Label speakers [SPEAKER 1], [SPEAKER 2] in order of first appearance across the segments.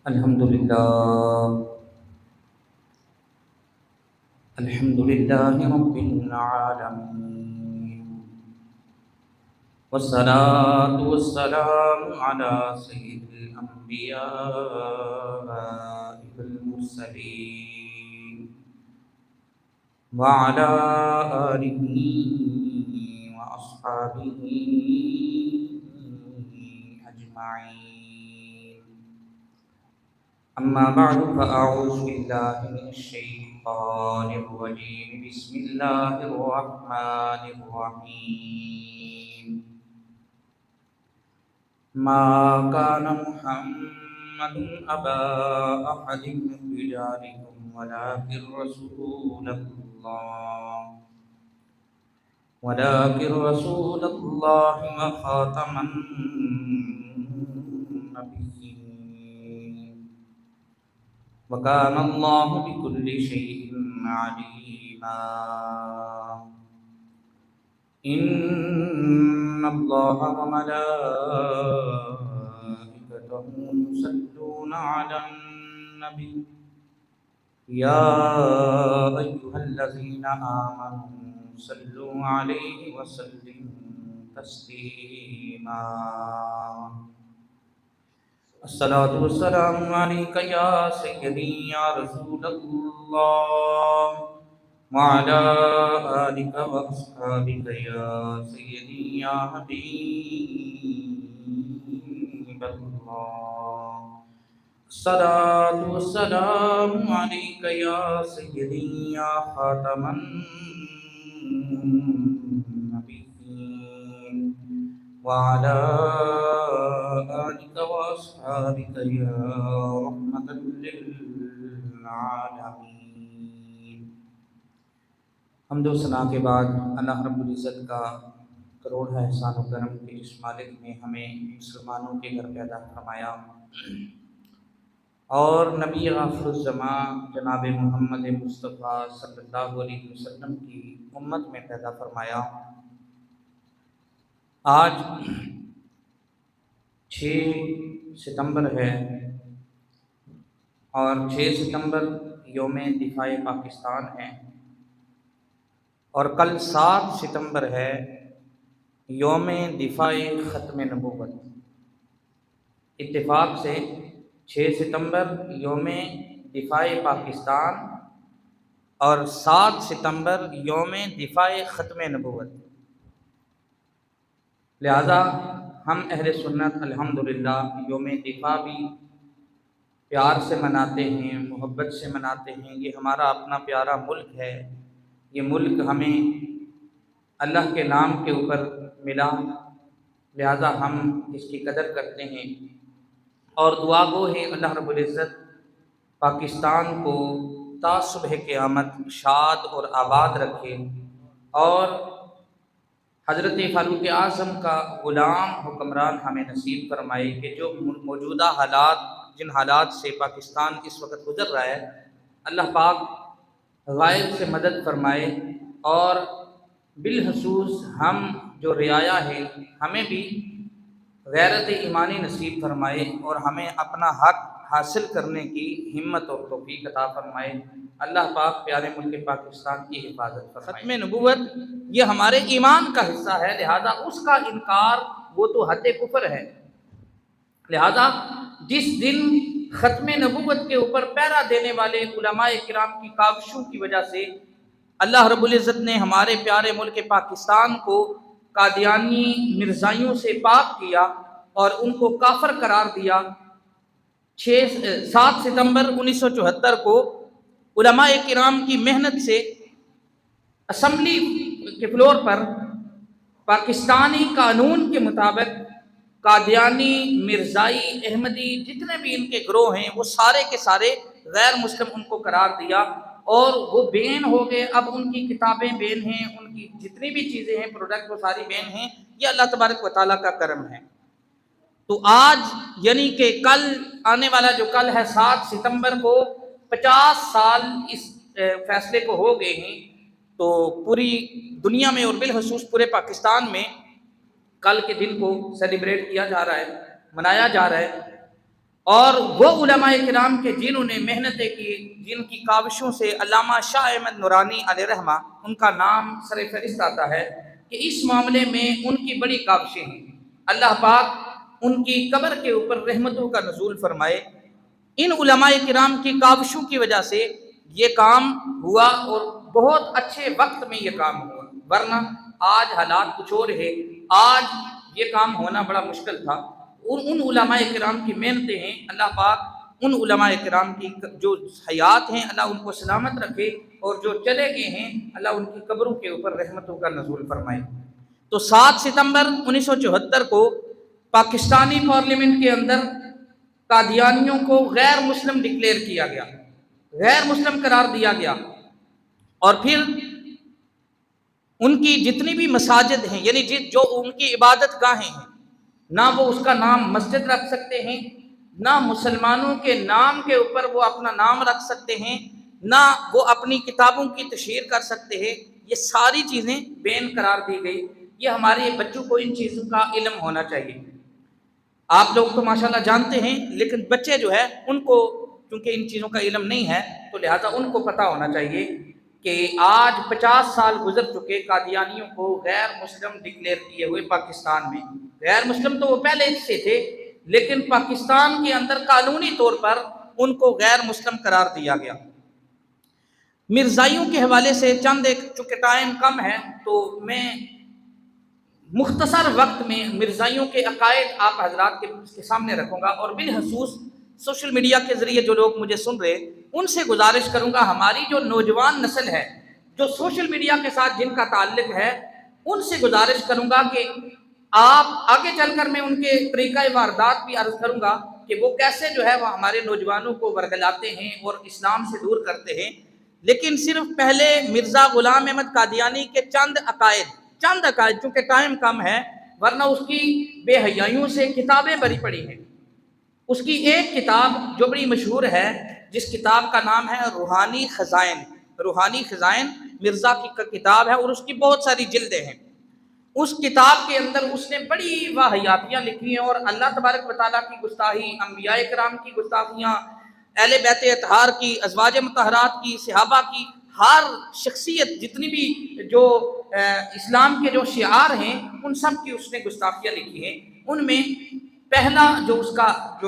[SPEAKER 1] الحمد لله رب العالمين، والصلاة والسلام على سيد الأنبياء والمرسلين وعلى آله وأصحابه أجمعين. أما بعد فأعوذ بالله من الشيطان الرجيم. بسم الله الرحمن الرحيم. ما كان محمد أبا أحد من رجالكم ولكن رسول الله وخاتم النبيين، وكان الله بكل شيء عليما. إن الله وملائكته يصلون على النبي يا أيها الذين آمنوا صلوا عليه وسلموا تسليما. الصلاة والسلام عليك يا سيدي يا رسول الله، وعلى آلك وأصحابك يا سيدي يا حبيب الله. الصلاة والسلام عليك يا سيدي يا خاتم النبيين، وعلى آلك وأصحابك يا رحمة للعالمين. حمد و ثنا کے بعد اللہ رب العزت کا کروڑ ہے احسان و کرم کہ جس مالک نے ہمیں مسلمانوں کے گھر پیدا فرمایا اور نبی آخر الزمان جناب محمد مصطفیٰ صلی اللہ علیہ وسلم کی امت میں پیدا فرمایا. آج 6 ستمبر ہے اور 6 ستمبر یوم دفاع پاکستان ہے، اور کل 7 ستمبر ہے یوم دفاع ختم نبوت. اتفاق سے 6 ستمبر یوم دفاع پاکستان اور 7 ستمبر یوم دفاع ختم نبوت. لہذا ہم اہل سنت الحمدللہ یوم دفاع بھی پیار سے مناتے ہیں، محبت سے مناتے ہیں. یہ ہمارا اپنا پیارا ملک ہے، یہ ملک ہمیں اللہ کے نام کے اوپر ملا، لہذا ہم اس کی قدر کرتے ہیں اور دعا گو ہے اللہ رب العزت پاکستان کو تا صبح قیامت شاد اور آباد رکھے اور حضرت فاروق اعظم کا غلام حکمران ہمیں نصیب فرمائے کہ جو موجودہ حالات جن حالات سے پاکستان اس وقت گزر رہا ہے، اللہ پاک غائب سے مدد فرمائے اور بالخصوص ہم جو رعایا ہے ہمیں بھی غیرت ایمانی نصیب فرمائے اور ہمیں اپنا حق حاصل کرنے کی ہمت اور توفیق عطا فرمائے. اللہ پاک پیارے ملک پاکستان کی حفاظت فرمائے. ختم نبوت یہ ہمارے ایمان کا حصہ ہے، لہذا اس کا انکار وہ تو حد کفر ہے. لہذا جس دن ختم نبوت کے اوپر پہرا دینے والے علماء کرام کی کاوشوں کی وجہ سے اللہ رب العزت نے ہمارے پیارے ملک پاکستان کو قادیانی مرزائیوں سے پاک کیا اور ان کو کافر قرار دیا، 7 ستمبر 1974 کو علماء کرام کی محنت سے اسمبلی کے فلور پر پاکستانی قانون کے مطابق قادیانی، مرزائی، احمدی جتنے بھی ان کے گروہ ہیں وہ سارے کے سارے غیر مسلم ان کو قرار دیا اور وہ بین ہو گئے. اب ان کی کتابیں بین ہیں، ان کی جتنی بھی چیزیں ہیں پروڈکٹ وہ ساری بین ہیں. یہ اللہ تبارک و تعالیٰ کا کرم ہے. تو آج یعنی کہ کل آنے والا جو کل ہے 7 ستمبر کو 50 سال اس فیصلے کو ہو گئے ہیں. تو پوری دنیا میں اور بالخصوص پورے پاکستان میں کل کے دن کو سیلیبریٹ کیا جا رہا ہے، منایا جا رہا ہے. اور وہ علماء کرام کے جنہوں نے محنتیں کی، جن کی کاوشوں سے علامہ شاہ احمد نورانی علیہ رحمہ ان کا نام سر فہرست آتا ہے کہ اس معاملے میں ان کی بڑی کاوشیں ہیں۔ اللہ پاک ان کی قبر کے اوپر رحمتوں کا نزول فرمائے۔ ان علماء کرام کی کاوشوں کی وجہ سے یہ کام ہوا اور بہت اچھے وقت میں یہ کام ہوا، ورنہ آج حالات کچھ اور ہے، آج یہ کام ہونا بڑا مشکل تھا۔ ان علماء کرام کی محنتیں ہیں، اللہ پاک ان علماء کرام کی جو حیات ہیں اللہ ان کو سلامت رکھے، اور جو چلے گئے ہیں اللہ ان کی قبروں کے اوپر رحمتوں کا نزول فرمائے۔ تو 7 ستمبر 1974 کو پاکستانی پارلیمنٹ کے اندر قادیانیوں کو غیر مسلم ڈکلیئر کیا گیا، غیر مسلم قرار دیا گیا، اور پھر ان کی جتنی بھی مساجد ہیں، یعنی جو ان کی عبادت گاہیں ہیں، نہ وہ اس کا نام مسجد رکھ سکتے ہیں، نہ مسلمانوں کے نام کے اوپر وہ اپنا نام رکھ سکتے ہیں، نہ وہ اپنی کتابوں کی تشہیر کر سکتے ہیں۔ یہ ساری چیزیں بین قرار دی گئی۔ یہ ہمارے بچوں کو ان چیزوں کا علم ہونا چاہیے۔ آپ لوگ تو ماشاءاللہ جانتے ہیں، لیکن بچے جو ہے ان کو کیونکہ ان چیزوں کا علم نہیں ہے، تو لہٰذا ان کو پتہ ہونا چاہیے کہ آج 50 سال گزر چکے قادیانیوں کو غیر مسلم ڈکلیئر کیے ہوئے پاکستان میں۔ غیر مسلم تو وہ پہلے سے تھے، لیکن پاکستان کے اندر قانونی طور پر ان کو غیر مسلم قرار دیا گیا۔ مرزائیوں کے حوالے سے چند ایک، چونکہ ٹائم کم ہے تو میں مختصر وقت میں مرزائیوں کے عقائد آپ حضرات کے سامنے رکھوں گا، اور بالخصوص سوشل میڈیا کے ذریعے جو لوگ مجھے سن رہے ان سے گزارش کروں گا، ہماری جو نوجوان نسل ہے جو سوشل میڈیا کے ساتھ جن کا تعلق ہے، ان سے گزارش کروں گا کہ آپ آگے چل کر میں ان کے طریقہ واردات بھی عرض کروں گا کہ وہ کیسے جو ہے وہ ہمارے نوجوانوں کو ورگلاتے ہیں اور اسلام سے دور کرتے ہیں۔ لیکن صرف پہلے مرزا غلام احمد قادیانی کے چند عقائد، چونکہ ٹائم کم ہے، ورنہ اس کی بے حیائیوں سے کتابیں بھری پڑی ہیں۔ اس کی ایک کتاب جو بڑی مشہور ہے، جس کتاب کا نام ہے روحانی خزائن، روحانی خزائن مرزا کی کتاب ہے، اور اس کی بہت ساری جلدیں ہیں۔ اس کتاب کے اندر اس نے بڑی واہیاتیاں لکھی ہیں، اور اللہ تبارک و تعالیٰ کی گستاخی، انبیاء کرام کی گستاخیاں، اہل بیت اطہار کی، ازواج مطہرات کی، صحابہ کی، ہر شخصیت جتنی بھی جو اسلام کے جو شعار ہیں ان سب کی اس نے گستاخیاں لکھی ہیں۔ ان میں پہلا جو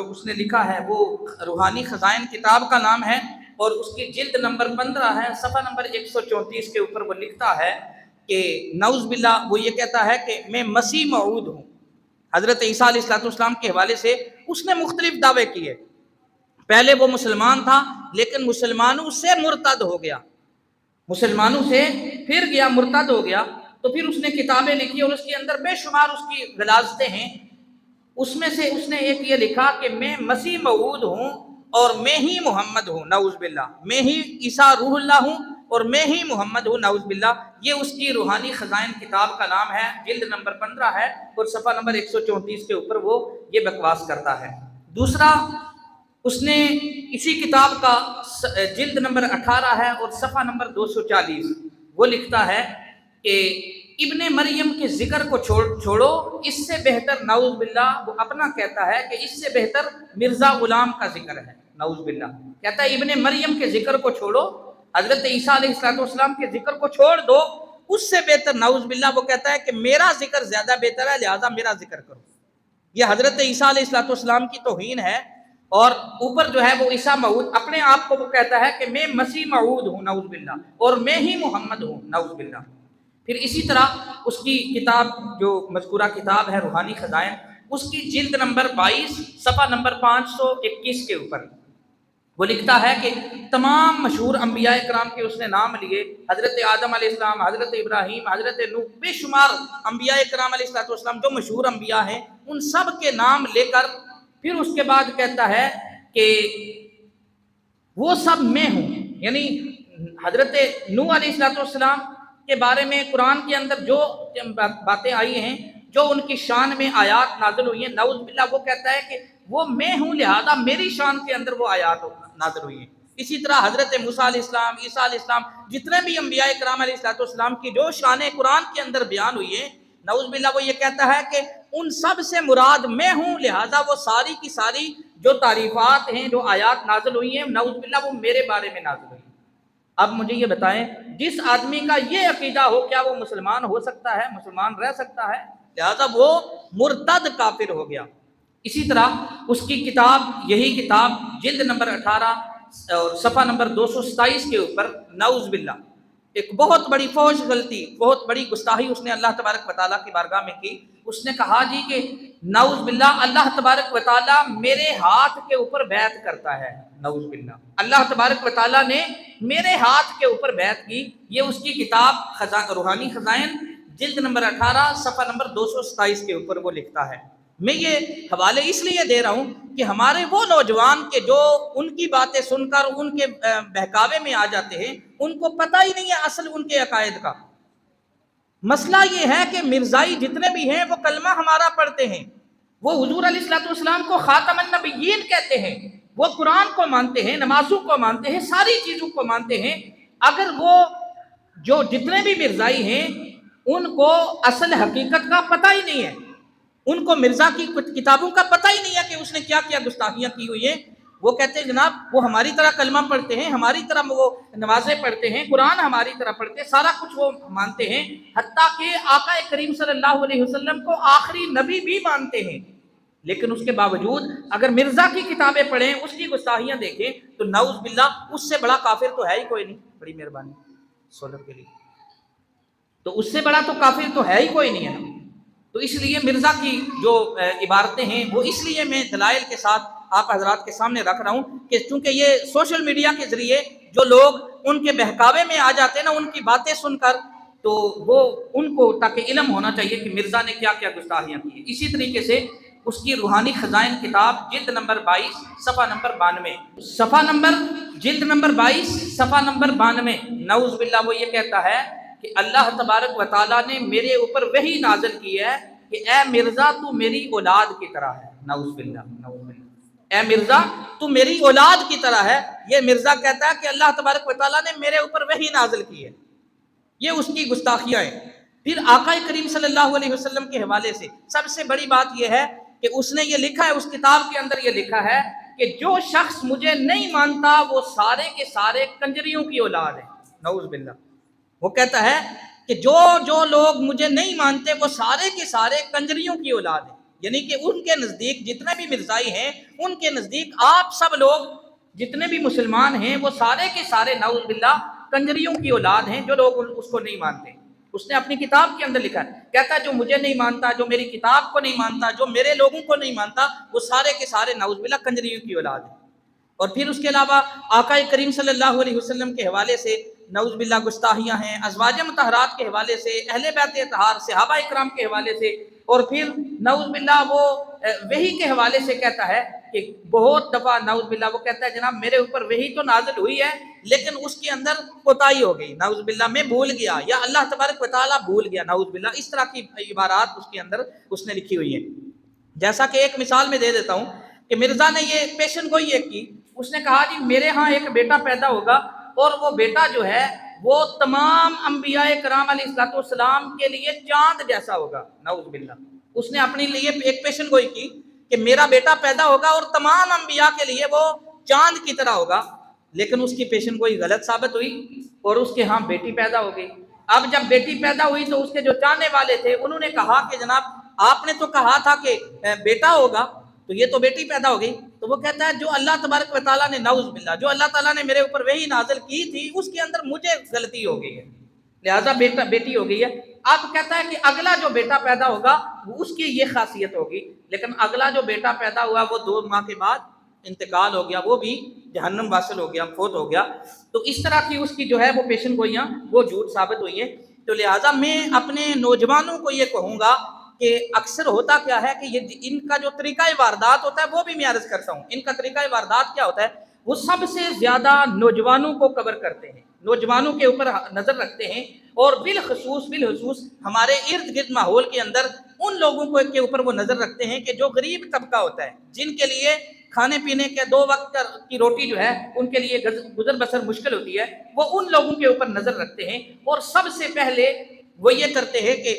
[SPEAKER 1] اس نے لکھا ہے وہ روحانی خزائن کتاب کا نام ہے، اور اس کی جلد نمبر 15 ہے، صفحہ نمبر 134 کے اوپر وہ لکھتا ہے کہ نعوذ باللہ، وہ یہ کہتا ہے کہ میں مسیح موعود ہوں۔ حضرت عیسیٰ علیہ السلام کے حوالے سے اس نے مختلف دعوے کیے۔ پہلے وہ مسلمان تھا، لیکن مسلمانوں سے مرتد ہو گیا، مسلمانوں سے پھر گیا مرتد ہو گیا، تو پھر اس نے کتابیں لکھی، اور اس کے اندر بے شمار اس کی غلاظتیں ہیں۔ اس میں سے اس نے ایک یہ لکھا کہ میں مسیح موعود ہوں اور میں ہی محمد ہوں، نعوذ باللہ، میں ہی عیسیٰ روح اللہ ہوں اور میں ہی محمد ہوں، نعوذ باللہ۔ یہ اس کی روحانی خزائن کتاب کا نام ہے، جلد نمبر 15 ہے، اور صفحہ نمبر 134 کے اوپر وہ یہ بکواس کرتا ہے۔ دوسرا، اس نے اسی کتاب کا جلد نمبر 18 ہے اور صفحہ نمبر 240، وہ لکھتا ہے کہ ابن مریم کے ذکر کو چھوڑو، اس سے بہتر، نعوذ باللہ، وہ اپنا کہتا ہے کہ اس سے بہتر مرزا غلام کا ذکر ہے، نعوذ باللہ، کہتا ہے ابن مریم کے ذکر کو چھوڑو، حضرت عیسیٰ علیہ السلام کے ذکر کو چھوڑ دو، اس سے بہتر، نعوذ باللہ، وہ کہتا ہے کہ میرا ذکر زیادہ بہتر ہے، لہذا میرا ذکر کرو۔ یہ حضرت عیسیٰ علیہ السلام کی توہین ہے، اور اوپر جو ہے وہ عیسیٰ موعود، اپنے آپ کو وہ کہتا ہے کہ میں مسیح موعود ہوں، نعوذ باللہ، اور میں ہی محمد ہوں، نعوذ باللہ۔ پھر اسی طرح اس کی کتاب جو مذکورہ کتاب ہے روحانی خزائن، اس کی جلد نمبر 22 صفحہ نمبر 521 کے اوپر وہ لکھتا ہے کہ تمام مشہور انبیاء کرام کے اس نے نام لیے، حضرت آدم علیہ السلام، حضرت ابراہیم، حضرت نوح، بے شمار انبیاء کرام علیہ السلام جو مشہور انبیاء ہیں، ان سب کے نام لے کر پھر اس کے بعد کہتا ہے کہ وہ سب میں ہوں، یعنی حضرت نوح علیہ السلام کے بارے میں قرآن کے اندر جو باتیں آئی ہیں، جو ان کی شان میں آیات نازل ہوئی ہیں، نعوذ باللہ، وہ کہتا ہے کہ وہ میں ہوں، لہذا میری شان کے اندر وہ آیات نازل ہوئی ہیں۔ اسی طرح حضرت موسیٰ علیہ السلام، عیسیٰ علیہ السلام، جتنے بھی انبیاء کرام علیہ السلام کی جو شان قرآن کے اندر بیان ہوئی ہے، نعوذ باللہ، وہ یہ کہتا ہے کہ ان سب سے مراد میں ہوں، لہذا وہ ساری کی ساری جو تعریفات ہیں، جو آیات نازل ہوئی ہیں، نعوذ باللہ وہ میرے بارے میں نازل ہوئی ہیں۔ اب مجھے یہ بتائیں، جس آدمی کا یہ عقیدہ ہو کیا وہ مسلمان ہو سکتا ہے، مسلمان رہ سکتا ہے؟ لہذا وہ مرتد کافر ہو گیا۔ اسی طرح اس کی کتاب، یہی کتاب جلد نمبر 18 اور صفحہ نمبر 227 کے اوپر نعوذ باللہ ایک بہت بڑی فوج غلطی، بہت بڑی گستاخی اس نے اللہ تبارک و تعالیٰ کی بارگاہ میں کی۔ اس نے کہا جی کہ نعوذ باللہ اللہ تبارک و تعالیٰ میرے ہاتھ کے اوپر بیعت کرتا ہے، نعوذ باللہ اللہ تبارک و تعالیٰ نے میرے ہاتھ کے اوپر بیعت کی۔ یہ اس کی کتاب روحانی خزائن جلد نمبر 18 صفحہ نمبر 227 کے اوپر وہ لکھتا ہے۔ میں یہ حوالے اس لیے دے رہا ہوں کہ ہمارے وہ نوجوان کے جو ان کی باتیں سن کر ان کے بہکاوے میں آ جاتے ہیں، ان کو پتہ ہی نہیں ہے اصل ان کے عقائد کا۔ مسئلہ یہ ہے کہ مرزائی جتنے بھی ہیں وہ کلمہ ہمارا پڑھتے ہیں، وہ حضور علیہ الصلوۃ والسلام کو خاتم النبیین کہتے ہیں، وہ قرآن کو مانتے ہیں، نمازوں کو مانتے ہیں، ساری چیزوں کو مانتے ہیں۔ اگر وہ جو جتنے بھی مرزائی ہیں ان کو اصل حقیقت کا پتہ ہی نہیں ہے، ان کو مرزا کی کتابوں کا پتہ ہی نہیں ہے کہ اس نے کیا کیا گستاخیاں کی ہوئی ہیں، وہ کہتے ہیں جناب وہ ہماری طرح کلمہ پڑھتے ہیں، ہماری طرح وہ نمازیں پڑھتے ہیں، قرآن ہماری طرح پڑھتے ہیں، سارا کچھ وہ مانتے ہیں، حتیٰ کہ آقا کریم صلی اللہ علیہ وسلم کو آخری نبی بھی مانتے ہیں۔ لیکن اس کے باوجود اگر مرزا کی کتابیں پڑھیں، اس کی گستاخیاں دیکھیں، تو نعوذ باللہ اس سے بڑا کافر تو ہے ہی کوئی نہیں۔ بڑی مہربانی سولر کے لیے، تو اس سے بڑا تو کافر تو ہے ہی کوئی نہیں ہے۔ تو اس لیے مرزا کی جو عبارتیں ہیں وہ اس لیے میں دلائل کے ساتھ آپ حضرات کے سامنے رکھ رہا ہوں کہ چونکہ یہ سوشل میڈیا کے ذریعے جو لوگ ان کے بہکاوے میں آ جاتے ہیں نا، ان کی باتیں سن کر، تو وہ ان کو تاکہ علم ہونا چاہیے کہ مرزا نے کیا کیا گستاخیاں کی ہیں۔ اسی طریقے سے اس کی روحانی خزائن کتاب جلد نمبر 22 صفحہ نمبر 92، صفحہ نمبر جلد نمبر 22 صفحہ نمبر 92، نعوذ باللہ وہ یہ کہتا ہے کہ اللہ تبارک و تعالیٰ نے میرے اوپر وحی نازل کی ہے کہ اے مرزا تو میری اولاد کی طرح ہے، نعوذ باللہ نعوذ باللہ، اے مرزا تو میری اولاد کی طرح ہے۔ یہ مرزا کہتا ہے کہ اللہ تبارک و تعالیٰ نے میرے اوپر وحی نازل کی ہے، یہ اس کی گستاخیاں ہیں۔ پھر آقا کریم صلی اللہ علیہ وسلم کے حوالے سے سب سے بڑی بات یہ ہے کہ اس نے یہ لکھا ہے، اس کتاب کے اندر یہ لکھا ہے کہ جو شخص مجھے نہیں مانتا وہ سارے کے سارے کنجریوں کی اولاد ہیں، نعوذ باللہ۔ وہ کہتا ہے کہ جو لوگ مجھے نہیں مانتے وہ سارے کے سارے کنجریوں کی اولاد ہیں، یعنی کہ ان کے نزدیک جتنے بھی مرزائی ہیں، ان کے نزدیک آپ سب لوگ جتنے بھی مسلمان ہیں وہ سارے کے سارے نعوذ باللہ کنجریوں کی اولاد ہیں، جو لوگ اس کو نہیں مانتے۔ اس نے اپنی کتاب کے اندر لکھا ہے، کہتا ہے جو مجھے نہیں مانتا، جو میری کتاب کو نہیں مانتا، جو میرے لوگوں کو نہیں مانتا، وہ سارے کے سارے نعوذ باللہ کنجریوں کی اولاد ہیں۔ اور پھر اس کے علاوہ آقا کریم صلی اللہ علیہ وسلم کے حوالے سے نعوذ باللہ گستاخیاں ہیں، ازواج مطہرات کے حوالے سے، اہل بیت اطہار صحابہ اکرام کے حوالے سے، اور پھر نعوذ باللہ وہ وحی کے حوالے سے کہتا ہے کہ بہت دفعہ نعوذ باللہ وہ کہتا ہے جناب میرے اوپر وحی تو نازل ہوئی ہے لیکن اس کے اندر کوتاہی ہو گئی، نعوذ باللہ میں بھول گیا، یا اللہ تبارک و تعالیٰ بھول گیا، نعوذ باللہ۔ اس طرح کی عبارات اس کے اندر اس نے لکھی ہوئی ہیں۔ جیسا کہ ایک مثال میں دے دیتا ہوں کہ مرزا نے یہ پیشن گوئی ایک کی، اس نے کہا جی میرے ہاں ایک بیٹا پیدا ہوگا اور وہ بیٹا جو ہے وہ تمام انبیاء کرام علیہ السلام کے لیے چاند جیسا ہوگا، نعوذ باللہ۔ اس نے اپنے لیے ایک پیشن گوئی کی کہ میرا بیٹا پیدا ہوگا اور تمام انبیاء کے لیے وہ چاند کی طرح ہوگا، لیکن اس کی پیشن گوئی غلط ثابت ہوئی اور اس کے ہاں بیٹی پیدا ہو گئی۔ اب جب بیٹی پیدا ہوئی تو اس کے جو چاہنے والے تھے انہوں نے کہا کہ جناب آپ نے تو کہا تھا کہ بیٹا ہوگا، تو یہ تو بیٹی پیدا ہو گئی۔ تو وہ کہتا ہے جو اللہ تبارک و تعالیٰ نے نعوذ باللہ جو اللہ تعالیٰ نے میرے اوپر وحی نازل کی تھی اس کے اندر مجھے غلطی ہو گئی ہے، لہٰذا بیٹی ہو گئی ہے۔ اب کہتا ہے کہ اگلا جو بیٹا پیدا ہوگا وہ اس کی یہ خاصیت ہوگی، لیکن اگلا جو بیٹا پیدا ہوا وہ 2 ماہ کے بعد انتقال ہو گیا، وہ بھی جہنم واصل ہو گیا، فوت ہو گیا۔ تو اس طرح کی اس کی جو ہے وہ پیشن گوئیاں وہ جھوٹ ثابت ہوئی ہیں۔ تو لہٰذا میں اپنے نوجوانوں کو یہ کہوں گا کہ اکثر ہوتا کیا ہے کہ یہ ان کا جو طریقہ واردات ہوتا ہے وہ بھی میں عرض کرتا ہوں، ان کا طریقہ واردات کیا ہوتا ہے، وہ سب سے زیادہ نوجوانوں کو کور کرتے ہیں، نوجوانوں کے اوپر نظر رکھتے ہیں، اور بالخصوص ہمارے ارد گرد ماحول کے اندر ان لوگوں کے اوپر وہ نظر رکھتے ہیں کہ جو غریب طبقہ ہوتا ہے، جن کے لیے کھانے پینے کے 2 وقت کی روٹی جو ہے ان کے لیے گزر بسر مشکل ہوتی ہے، وہ ان لوگوں کے اوپر نظر رکھتے ہیں، اور سب سے پہلے وہ یہ کرتے ہیں کہ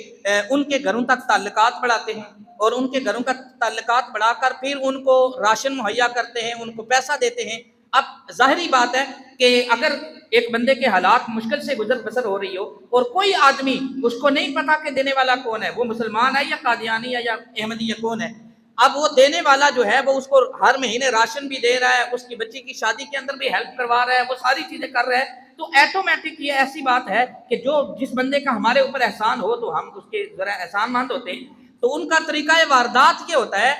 [SPEAKER 1] ان کے گھروں تک تعلقات بڑھاتے ہیں اور ان کے گھروں کا تعلقات بڑھا کر پھر ان کو راشن مہیا کرتے ہیں، ان کو پیسہ دیتے ہیں۔ اب ظاہری بات ہے کہ اگر ایک بندے کے حالات مشکل سے گزر بسر ہو رہی ہو اور کوئی آدمی اس کو نہیں پتا کہ دینے والا کون ہے، وہ مسلمان ہے یا قادیانی ہے یا احمدی یا کون ہے، اب وہ دینے والا جو ہے وہ اس کو ہر مہینے راشن بھی دے رہا ہے، اس کی بچی کی شادی کے اندر بھی ہیلپ کروا رہا ہے، وہ ساری چیزیں کر رہا ہے، تو ایٹومیٹک یہ ایسی بات ہے کہ جس بندے کا ہمارے اوپر احسان ہو تو ہم اس کے ذرا احسان مند ہوتے ہیں۔ تو ان کا طریقہ واردات یہ ہوتا ہے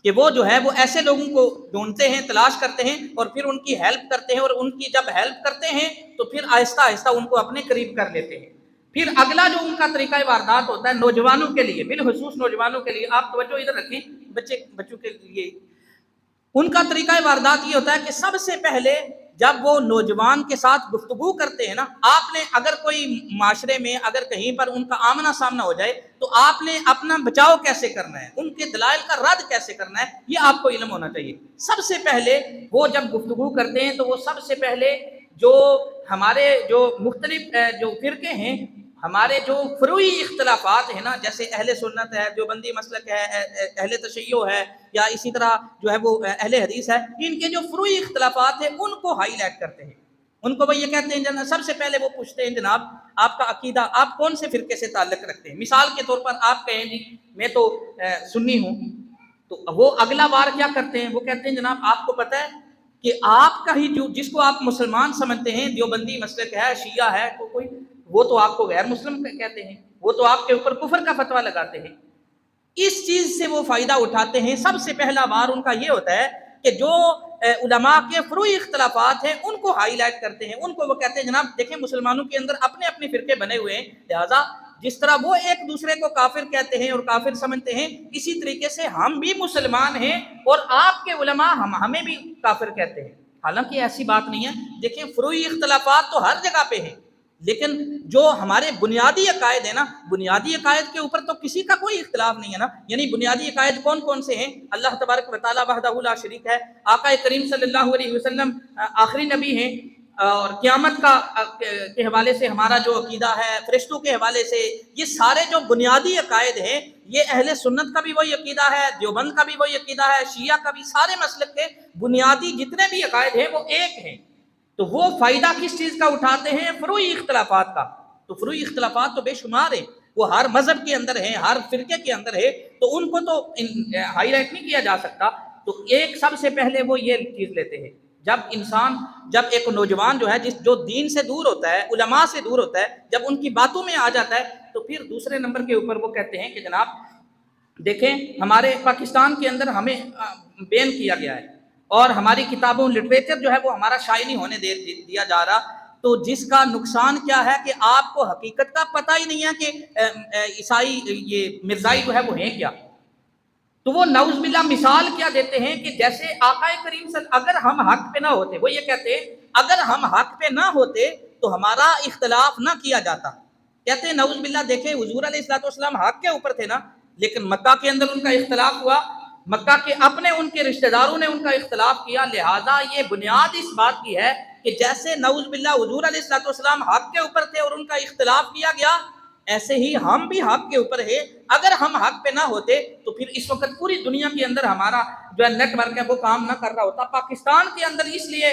[SPEAKER 1] کہ وہ جو ہے وہ ایسے لوگوں کو ڈھونڈتے ہیں، تلاش کرتے ہیں اور پھر ان کی ہیلپ کرتے ہیں، اور ان کی جب ہیلپ کرتے ہیں تو پھر آہستہ آہستہ ان کو اپنے قریب کر لیتے ہیں۔ پھر اگلا جو ان کا طریقہ واردات ہوتا ہے نوجوانوں کے لیے، بالخصوص نوجوانوں کے لیے، آپ توجہ ادھر رکھیں، بچوں کے لیے ان کا طریقہ واردات یہ ہوتا ہے کہ سب سے پہلے جب وہ نوجوان کے ساتھ گفتگو کرتے ہیں نا، آپ نے اگر کوئی معاشرے میں اگر کہیں پر ان کا آمنا سامنا ہو جائے تو آپ نے اپنا بچاؤ کیسے کرنا ہے، ان کے دلائل کا رد کیسے کرنا ہے، یہ آپ کو علم ہونا چاہیے۔ سب سے پہلے وہ جب گفتگو کرتے ہیں تو وہ سب سے پہلے جو ہمارے جو مختلف جو فرقے ہیں، ہمارے جو فروعی اختلافات ہیں نا، جیسے اہل سنت ہے، دیوبندی مسلک ہے، اہل تشیع ہے، یا اسی طرح جو ہے وہ اہل حدیث ہے، ان کے جو فروعی اختلافات ہیں ان کو ہائی لائٹ کرتے ہیں۔ ان کو وہ یہ کہتے ہیں جناب، سب سے پہلے وہ پوچھتے ہیں جناب آپ کا عقیدہ، آپ کون سے فرقے سے تعلق رکھتے ہیں۔ مثال کے طور پر آپ کہیں جی میں تو سنی ہوں، تو وہ اگلا بار کیا کرتے ہیں، وہ کہتے ہیں جناب آپ کو پتہ ہے کہ آپ کا ہی جو جس کو آپ مسلمان سمجھتے ہیں، دیوبندی مسلک ہے، شیعہ ہے، کوئی وہ تو آپ کو غیر مسلم کہتے ہیں، وہ تو آپ کے اوپر کفر کا فتویٰ لگاتے ہیں۔ اس چیز سے وہ فائدہ اٹھاتے ہیں۔ سب سے پہلا بار ان کا یہ ہوتا ہے کہ جو علماء کے فروعی اختلافات ہیں ان کو ہائی لائٹ کرتے ہیں، ان کو وہ کہتے ہیں جناب دیکھیں مسلمانوں کے اندر اپنے اپنے فرقے بنے ہوئے ہیں، لہٰذا جس طرح وہ ایک دوسرے کو کافر کہتے ہیں اور کافر سمجھتے ہیں، اسی طریقے سے ہم بھی مسلمان ہیں اور آپ کے علماء ہمیں بھی کافر کہتے ہیں۔ حالانکہ ایسی بات نہیں ہے، دیکھیں فروعی اختلافات تو ہر جگہ پہ ہیں، لیکن جو ہمارے بنیادی عقائد ہیں نا، بنیادی عقائد کے اوپر تو کسی کا کوئی اختلاف نہیں ہے نا۔ یعنی بنیادی عقائد کون کون سے ہیں؟ اللہ تبارک و تعالیٰ وحدہ لا شریک ہے، آقا کریم صلی اللہ علیہ وسلم آخری نبی ہیں، اور قیامت کے حوالے سے ہمارا جو عقیدہ ہے، فرشتوں کے حوالے سے، یہ سارے جو بنیادی عقائد ہیں یہ اہل سنت کا بھی وہی عقیدہ ہے، دیوبند کا بھی وہی عقیدہ ہے، شیعہ کا بھی، سارے مسلک کے بنیادی جتنے بھی عقائد ہیں وہ ایک ہیں۔ تو وہ فائدہ کس چیز کا اٹھاتے ہیں؟ فروعی اختلافات کا۔ تو فروعی اختلافات تو بے شمار ہیں، وہ ہر مذہب کے اندر ہیں، ہر فرقے کے اندر ہے، تو ان کو تو ہائی لائٹ نہیں کیا جا سکتا۔ تو ایک سب سے پہلے وہ یہ چیز لیتے ہیں، جب ایک نوجوان جو ہے جو دین سے دور ہوتا ہے، علماء سے دور ہوتا ہے، جب ان کی باتوں میں آ جاتا ہے تو پھر دوسرے نمبر کے اوپر وہ کہتے ہیں کہ جناب دیکھیں ہمارے پاکستان کے اندر ہمیں بین کیا گیا ہے اور ہماری کتابوں لٹریچر جو ہے وہ ہمارا شائع نہیں ہونے دیا جا رہا، تو جس کا نقصان کیا ہے کہ آپ کو حقیقت کا پتہ ہی نہیں ہے کہ عیسائی یہ مرزائی جو ہے وہ ہیں کیا۔ تو وہ نعوذ باللہ مثال کیا دیتے ہیں کہ جیسے آقا کریم اگر ہم حق پہ نہ ہوتے، وہ یہ کہتے ہیں اگر ہم حق پہ نہ ہوتے تو ہمارا اختلاف نہ کیا جاتا۔ کہتے ہیں نعوذ باللہ، دیکھیں حضور علیہ الصلوۃ والسلام حق کے اوپر تھے نا، لیکن مکہ کے اندر ان کا اختلاف ہوا، مکہ کے اپنے ان کے رشتہ داروں نے ان کا اختلاف کیا، لہٰذا یہ بنیاد اس بات کی ہے کہ جیسے نعوذ باللہ حضور علیہ الصلوۃ والسلام حق کے اوپر تھے اور ان کا اختلاف کیا گیا، ایسے ہی ہم بھی حق کے اوپر ہے۔ اگر ہم حق پہ نہ ہوتے تو پھر اس وقت پوری دنیا کے اندر ہمارا جو ہے نیٹ ورک ہے وہ کام نہ کر رہا ہوتا۔ پاکستان کے اندر اس لیے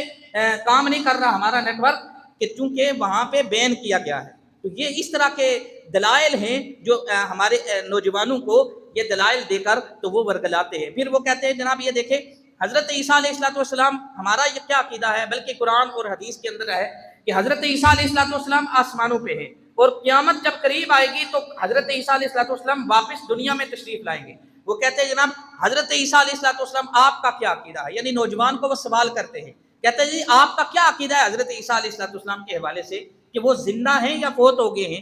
[SPEAKER 1] کام نہیں کر رہا ہمارا نیٹ ورک کہ چونکہ وہاں پہ بین کیا گیا ہے۔ تو یہ اس طرح کے دلائل ہیں جو ہمارے نوجوانوں کو یہ دلائل دے کر تو وہ ورگلاتے ہیں۔ پھر وہ کہتے ہیں جناب یہ دیکھیں حضرت عیسیٰ علیہ الصلوۃ والسلام، ہمارا یہ کیا عقیدہ ہے، بلکہ قرآن اور حدیث کے اندر ہے کہ حضرت عیسیٰ علیہ الصلوۃ والسلام آسمانوں پہ ہیں، اور قیامت جب قریب آئے گی تو حضرت عیسیٰ علیہ الصلوۃ والسلام واپس دنیا میں تشریف لائیں گے۔ وہ کہتے ہیں جناب حضرت عیسیٰ علیہ الصلوۃ والسلام آپ کا کیا عقیدہ ہے، یعنی نوجوان کو وہ سوال کرتے ہیں، کہتے ہیں جی آپ کا کیا عقیدہ ہے حضرت عیسیٰ علیہ الصلوۃ والسلام کے حوالے سے، کہ وہ زندہ ہیں یا فوت ہو گئے ہیں۔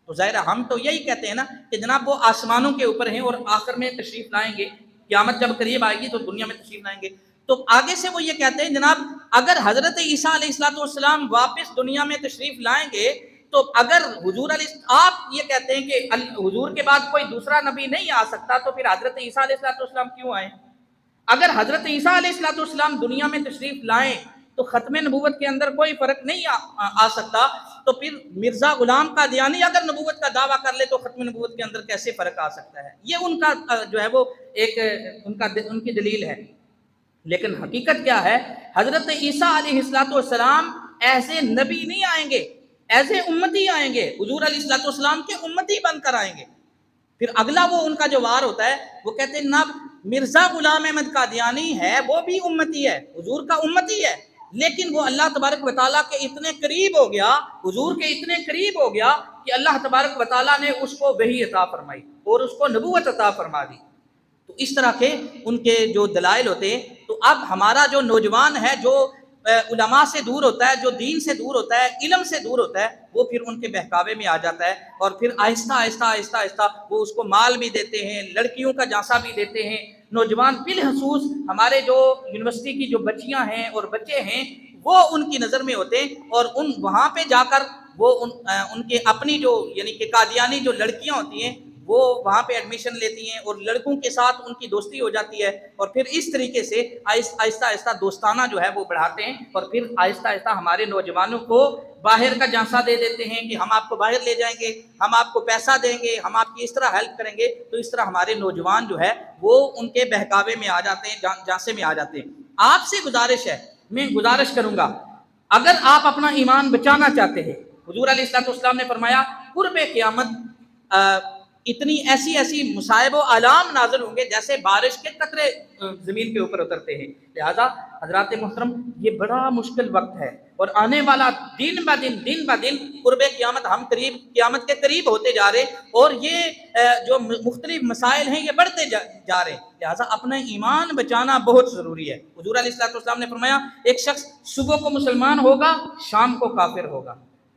[SPEAKER 1] تو ظاہر ہم تو یہی کہتے ہیں نا کہ جناب وہ آسمانوں کے اوپر ہیں اور آخر میں تشریف لائیں گے، قیامت جب قریب آئے گی تو دنیا میں تشریف لائیں گے۔ تو آگے سے وہ یہ کہتے ہیں جناب اگر حضرت عیسیٰ علیہ الصلوۃ والسلام واپس دنیا میں تشریف لائیں گے تو اگر حضور آپ یہ کہتے ہیں کہ حضور کے بعد کوئی دوسرا نبی نہیں آ سکتا تو پھر حضرت عیسیٰ علیہ الصلوۃ والسلام کیوں آئیں؟ اگر حضرت عیسیٰ علیہ الصلوۃ والسلام دنیا میں تشریف لائیں تو ختم نبوت کے اندر کوئی فرق نہیں آ سکتا، تو پھر مرزا غلام قادیانی اگر نبوت کا دعویٰ کر لے تو ختم نبوت کے اندر کیسے فرق آ سکتا ہے؟ یہ ان کا جو ہے وہ ایک ان کی دلیل ہے۔ لیکن حقیقت کیا ہے؟ حضرت عیسیٰ علیہ السلام ایسے نبی نہیں آئیں گے، ایسے امتی آئیں گے، حضور علیہ السلام کے امتی بن کر آئیں گے۔ پھر اگلا وہ ان کا جو وار ہوتا ہے وہ کہتے ہیں نہ مرزا غلام احمد قادیانی ہے وہ بھی امتی ہے، حضور کا امتی ہے، لیکن وہ اللہ تبارک و تعالیٰ کے اتنے قریب ہو گیا، حضور کے اتنے قریب ہو گیا کہ اللہ تبارک و تعالیٰ نے اس کو وحی عطا فرمائی اور اس کو نبوت عطا فرما دی۔ تو اس طرح کے ان کے جو دلائل ہوتے ہیں۔ تو اب ہمارا جو نوجوان ہے جو علماء سے دور ہوتا ہے، جو دین سے دور ہوتا ہے، علم سے دور ہوتا ہے، وہ پھر ان کے بہکاوے میں آ جاتا ہے، اور پھر آہستہ آہستہ آہستہ آہستہ وہ اس کو مال بھی دیتے ہیں، لڑکیوں کا جانسا بھی دیتے ہیں۔ نوجوان بالخصوص ہمارے جو یونیورسٹی کی جو بچیاں ہیں اور بچے ہیں وہ ان کی نظر میں ہوتے ہیں، اور وہاں پہ جا کر وہ ان کے اپنی جو یعنی کہ قادیانی جو لڑکیاں ہوتی ہیں وہ وہاں پہ ایڈمیشن لیتی ہیں اور لڑکوں کے ساتھ ان کی دوستی ہو جاتی ہے، اور پھر اس طریقے سے آہستہ آہستہ دوستانہ جو ہے وہ بڑھاتے ہیں، اور پھر آہستہ آہستہ ہمارے نوجوانوں کو باہر کا جانسا دے دیتے ہیں کہ ہم آپ کو باہر لے جائیں گے، ہم آپ کو پیسہ دیں گے، ہم آپ کی اس طرح ہیلپ کریں گے۔ تو اس طرح ہمارے نوجوان جو ہے وہ ان کے بہکاوے میں آ جاتے ہیں، جانسے میں آ جاتے ہیں۔ آپ سے گزارش ہے، میں گزارش کروں گا، اگر آپ اپنا ایمان بچانا چاہتے ہیں، حضور علیہ السلام نے فرمایا قرب قیامت اتنی ایسی مصائب و علام نازل ہوں گے جیسے بارش کے قطرے زمین کے اوپر اترتے ہیں۔ لہذا حضرات محترم یہ بڑا مشکل وقت ہے، اور آنے والا دن بہ دن قرب قیامت ہم قیامت کے قریب ہوتے جا رہے، اور یہ جو مختلف مسائل ہیں یہ بڑھتے جا رہے، لہذا اپنا ایمان بچانا بہت ضروری ہے۔ حضور علیہ السلام نے فرمایا ایک شخص صبح کو مسلمان ہوگا، شام کو کافر ہوگا،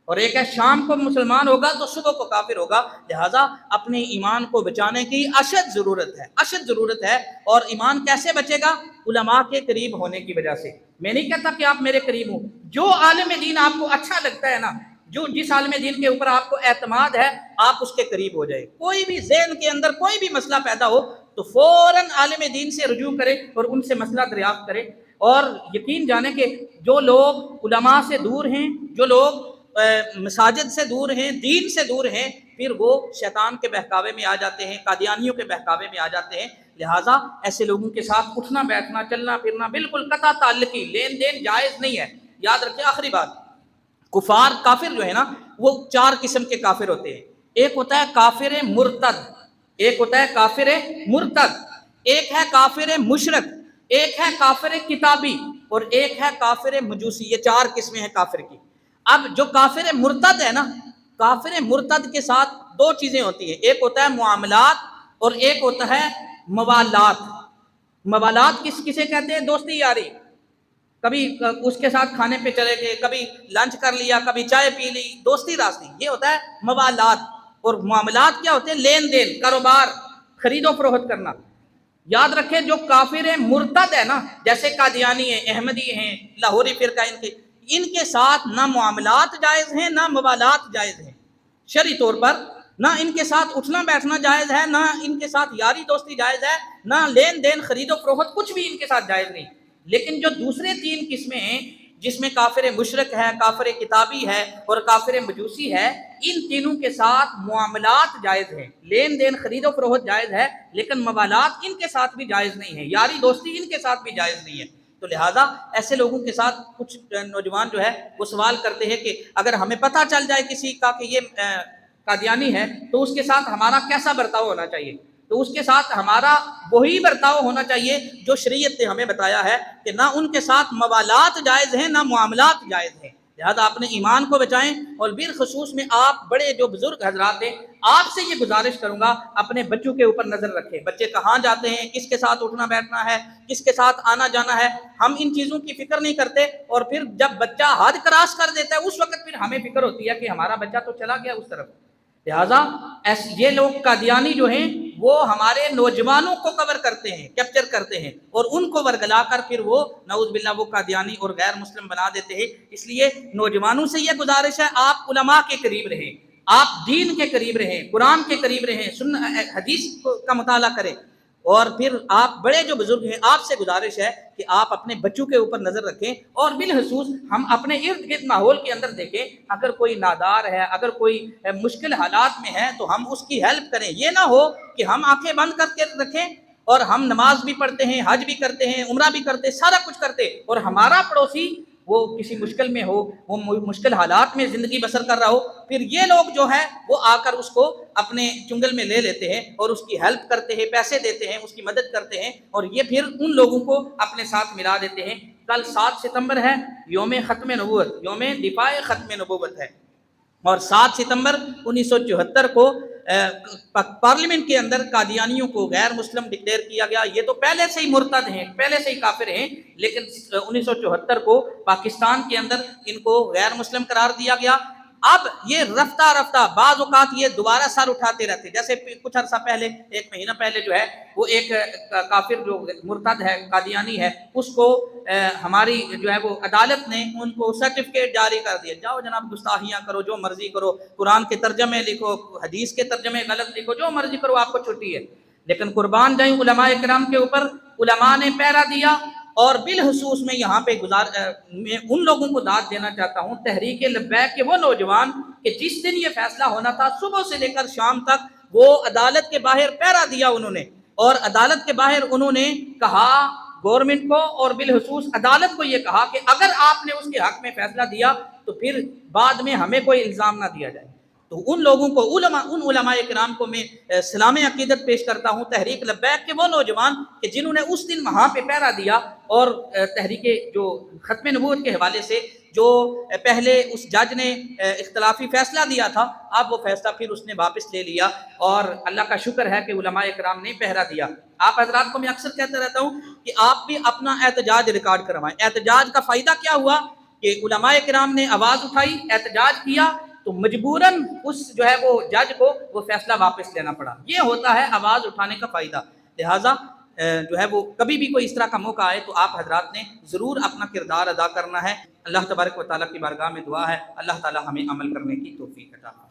[SPEAKER 1] اور ایک ہے شام کو مسلمان ہوگا تو صبح کو کافر ہوگا۔ لہٰذا اپنے ایمان کو بچانے کی اشد ضرورت ہے۔ اور ایمان کیسے بچے گا؟ علماء کے قریب ہونے کی وجہ سے۔ میں نہیں کہتا کہ آپ میرے قریب ہوں، جو عالم دین آپ کو اچھا لگتا ہے نا، جس عالم دین کے اوپر آپ کو اعتماد ہے، آپ اس کے قریب ہو جائے۔ کوئی بھی ذہن کے اندر کوئی بھی مسئلہ پیدا ہو تو فوراً عالم دین سے رجوع کرے اور ان سے مسئلہ دریافت کرے، اور یقین جانے کہ جو لوگ علماء سے دور ہیں، جو لوگ مساجد سے دور ہیں، دین سے دور ہیں، پھر وہ شیطان کے بہکاوے میں آ جاتے ہیں، قادیانیوں کے بہکاوے میں آ جاتے ہیں۔ لہٰذا ایسے لوگوں کے ساتھ اٹھنا بیٹھنا چلنا پھرنا بالکل قطع تعلقی لین دین جائز نہیں ہے۔ یاد رکھیں آخری بات، کافر جو ہے نا وہ 4 قسم کے کافر ہوتے ہیں۔ ایک ہوتا ہے کافر مرتد، ایک ہے کافر مشرک، ایک ہے کافر کتابی، اور ایک ہے کافر مجوسی۔ یہ 4 قسمیں ہیں کافر کی۔ اب جو کافر مرتد ہے نا، کافر مرتد کے ساتھ 2 چیزیں ہوتی ہیں، ایک ہوتا ہے معاملات اور ایک ہوتا ہے موالات۔ موالات کسے کہتے ہیں؟ دوستی یاری، کبھی اس کے ساتھ کھانے پہ چلے گئے، کبھی لنچ کر لیا، کبھی چائے پی لی، دوستی راستی، یہ ہوتا ہے موالات۔ اور معاملات کیا ہوتے ہیں؟ لین دین، کاروبار، خرید و فروخت کرنا۔ یاد رکھیں جو کافر مرتد ہے نا، جیسے قادیانی ہیں، احمدی ہیں، لاہوری فرقہ، ان کے ساتھ نہ معاملات جائز ہیں نہ موالات جائز ہیں شرعی طور پر، نہ ان کے ساتھ اٹھنا بیٹھنا جائز ہے، نہ ان کے ساتھ یاری دوستی جائز ہے، نہ لین دین خرید و فروخت کچھ بھی ان کے ساتھ جائز نہیں۔ لیکن جو دوسرے 3 قسمیں ہیں جس میں کافر مشرک ہے، کافر کتابی ہے اور کافر مجوسی ہے، ان تینوں کے ساتھ معاملات جائز ہیں، لین دین خرید و فروخت جائز ہے، لیکن موالات ان کے ساتھ بھی جائز نہیں ہے، یاری دوستی ان کے ساتھ بھی جائز نہیں ہے۔ تو لہٰذا ایسے لوگوں کے ساتھ کچھ نوجوان جو ہے وہ سوال کرتے ہیں کہ اگر ہمیں پتہ چل جائے کسی کا کہ یہ قادیانی ہے تو اس کے ساتھ ہمارا کیسا برتاؤ ہونا چاہیے؟ تو اس کے ساتھ ہمارا وہی برتاؤ ہونا چاہیے جو شریعت نے ہمیں بتایا ہے کہ نہ ان کے ساتھ موالات جائز ہیں نہ معاملات جائز ہیں۔ لہذا اپنے ایمان کو بچائیں، اور بالخصوص میں آپ بڑے جو بزرگ حضرات ہیں آپ سے یہ گزارش کروں گا اپنے بچوں کے اوپر نظر رکھیں، بچے کہاں جاتے ہیں، کس کے ساتھ اٹھنا بیٹھنا ہے، کس کے ساتھ آنا جانا ہے۔ ہم ان چیزوں کی فکر نہیں کرتے، اور پھر جب بچہ حد کراس کر دیتا ہے اس وقت پھر ہمیں فکر ہوتی ہے کہ ہمارا بچہ تو چلا گیا اس طرف۔ لہٰذا یہ لوگ قادیانی جو ہیں وہ ہمارے نوجوانوں کو کور کرتے ہیں، کیپچر کرتے ہیں، اور ان کو ورگلا کر پھر وہ نعوذ باللہ وہ قادیانی اور غیر مسلم بنا دیتے ہیں۔ اس لیے نوجوانوں سے یہ گزارش ہے آپ علماء کے قریب رہیں، آپ دین کے قریب رہیں، قرآن کے قریب رہیں، حدیث کا مطالعہ کریں، اور پھر آپ بڑے جو بزرگ ہیں آپ سے گزارش ہے کہ آپ اپنے بچوں کے اوپر نظر رکھیں، اور بالخصوص ہم اپنے ارد گرد ماحول کے اندر دیکھیں، اگر کوئی نادار ہے، اگر کوئی مشکل حالات میں ہے تو ہم اس کی ہیلپ کریں۔ یہ نہ ہو کہ ہم آنکھیں بند کر کے رکھیں اور ہم نماز بھی پڑھتے ہیں، حج بھی کرتے ہیں، عمرہ بھی کرتے، سارا کچھ کرتے، اور ہمارا پڑوسی وہ کسی مشکل میں ہو، وہ مشکل حالات میں زندگی بسر کر رہا ہو، پھر یہ لوگ جو ہے وہ آ کر اس کو اپنے چنگل میں لے لیتے ہیں اور اس کی ہیلپ کرتے ہیں، پیسے دیتے ہیں، اس کی مدد کرتے ہیں، اور یہ پھر ان لوگوں کو اپنے ساتھ ملا دیتے ہیں۔ کل 7 ستمبر ہے، یوم ختم نبوت، یوم دفاع ختم نبوت ہے، اور 7 ستمبر 1974 کو پارلیمنٹ کے اندر قادیانیوں کو غیر مسلم ڈکلیئر کیا گیا۔ یہ تو پہلے سے ہی مرتد ہیں، پہلے سے ہی کافر ہیں، لیکن 1974 کو پاکستان کے اندر ان کو غیر مسلم قرار دیا گیا۔ اب یہ رفتہ رفتہ بعض اوقات یہ دوبارہ سر اٹھاتے رہتے، جیسے کچھ عرصہ پہلے، 1 مہینہ پہلے جو ہے وہ ایک کافر جو مرتد ہے، قادیانی ہے، اس کو ہماری جو ہے وہ عدالت نے ان کو سرٹیفکیٹ جاری کر دیا، جاؤ جناب گستاخیاں کرو، جو مرضی کرو، قرآن کے ترجمے لکھو، حدیث کے ترجمے غلط لکھو، جو مرضی کرو، آپ کو چھٹی ہے۔ لیکن قربان جائیں علماء کرام کے اوپر، علماء نے پہرا دیا، اور بالخصوص میں یہاں پہ میں ان لوگوں کو داد دینا چاہتا ہوں، تحریک لبیک کے وہ نوجوان کہ جس دن یہ فیصلہ ہونا تھا صبح سے لے کر شام تک وہ عدالت کے باہر پہرا دیا انہوں نے، اور عدالت کے باہر انہوں نے کہا گورنمنٹ کو اور بالخصوص عدالت کو، یہ کہا کہ اگر آپ نے اس کے حق میں فیصلہ دیا تو پھر بعد میں ہمیں کوئی الزام نہ دیا جائے۔ تو ان لوگوں کو، ان علماء کرام کو میں سلام عقیدت پیش کرتا ہوں، تحریک لبیک کے وہ نوجوان کہ جنہوں نے اس دن وہاں پہ پہرا دیا، اور تحریک جو ختم نبوت کے حوالے سے جو پہلے اس جج نے اختلافی فیصلہ دیا تھا، اب وہ فیصلہ پھر اس نے واپس لے لیا، اور اللہ کا شکر ہے کہ علماء کرام نے پہرا دیا۔ آپ حضرات کو میں اکثر کہتا رہتا ہوں کہ آپ بھی اپنا احتجاج ریکارڈ کروائیں۔ احتجاج کا فائدہ کیا ہوا کہ علماء کرام نے آواز اٹھائی، احتجاج کیا، تو مجبوراً اس جو ہے وہ جج کو وہ فیصلہ واپس لینا پڑا۔ یہ ہوتا ہے آواز اٹھانے کا فائدہ۔ لہٰذا جو ہے وہ کبھی بھی کوئی اس طرح کا موقع آئے تو آپ حضرات نے ضرور اپنا کردار ادا کرنا ہے۔ اللہ تبارک و تعالیٰ کی بارگاہ میں دعا ہے، اللہ تعالیٰ ہمیں عمل کرنے کی توفیق عطا فرمائے۔